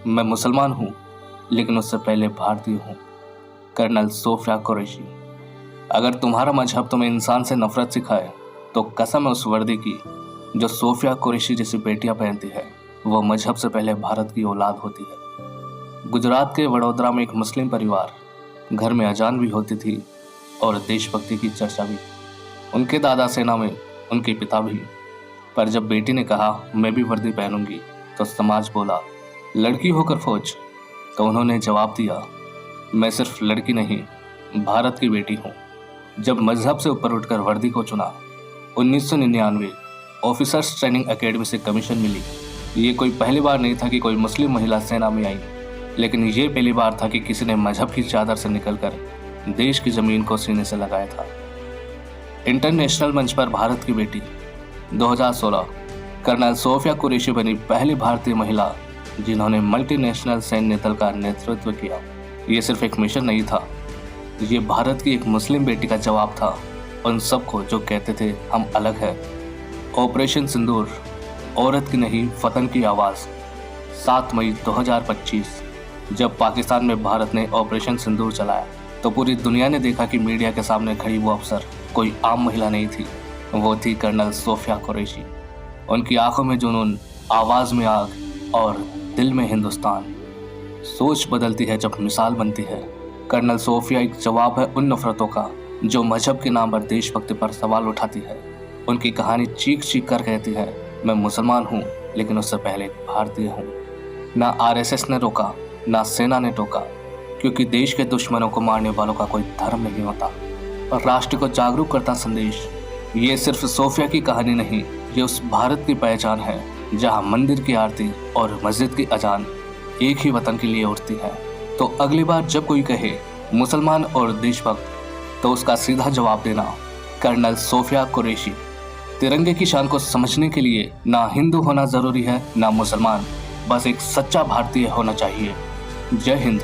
मैं मुसलमान हूँ, लेकिन उससे पहले भारतीय हूँ। कर्नल सोफिया कुरैशी। अगर तुम्हारा मजहब तुम्हें इंसान से नफरत सिखाए तो कसम है उस वर्दी की जो सोफिया कुरैशी जैसी बेटियां पहनती है। वो मजहब से पहले भारत की औलाद होती है। गुजरात के वडोदरा में एक मुस्लिम परिवार, घर में अजान भी होती थी और देशभक्ति की चर्चा भी। उनके दादा सेना में, उनके पिता भी। पर जब बेटी ने कहा मैं भी वर्दी पहनूंगी तो समाज बोला लड़की होकर फौज। तो उन्होंने जवाब दिया मैं सिर्फ लड़की नहीं, भारत की बेटी हूँ। जब मजहब से ऊपर उठकर वर्दी को चुना, 1999 ऑफिसर्स ट्रेनिंग एकेडमी से कमीशन मिली। ये कोई पहली बार नहीं था कि कोई मुस्लिम महिला सेना में आई, लेकिन ये पहली बार था कि किसी ने मजहब की चादर से निकलकर देश की जमीन को सीने से लगाया था। इंटरनेशनल मंच पर भारत की बेटी 2016 कर्नल सोफिया कुरैशी बनी पहली भारतीय महिला जिन्होंने मल्टीनेशनल सैन्य दल का नेतृत्व किया। ये सिर्फ एक मिशन नहीं था, ये भारत की एक मुस्लिम बेटी का जवाब था उन सबको जो कहते थे हम अलग है। ऑपरेशन सिंदूर, औरत की नहीं वतन की आवाज़। 7 मई 2025 जब पाकिस्तान में भारत ने ऑपरेशन सिंदूर चलाया तो पूरी दुनिया ने देखा कि मीडिया के सामने खड़ी वो अफसर कोई आम महिला नहीं थी, वो थी कर्नल सोफिया कुरैशी। उनकी आंखों में जुनून, आवाज़ में आग और दिल में हिंदुस्तान। सोच बदलती है जब मिसाल बनती है। कर्नल सोफिया एक जवाब है उन नफरतों का जो मजहब के नाम पर देशभक्ति पर सवाल उठाती है। उनकी कहानी चीख चीख कर कहती है मैं मुसलमान हूँ, लेकिन उससे पहले भारतीय हूँ। ना आरएसएस ने रोका, ना सेना ने टोका, क्योंकि देश के दुश्मनों को मारने वालों का कोई धर्म नहीं होता। और राष्ट्र को जागरूक करता संदेश। ये सिर्फ सोफिया की कहानी नहीं, ये उस भारत की पहचान है जहाँ मंदिर की आरती और मस्जिद की अजान एक ही वतन के लिए उठती है। तो अगली बार जब कोई कहे मुसलमान और देशभक्त, तो उसका सीधा जवाब देना कर्नल सोफिया कुरैशी। तिरंगे की शान को समझने के लिए ना हिंदू होना जरूरी है, ना मुसलमान, बस एक सच्चा भारतीय होना चाहिए। जय हिंद।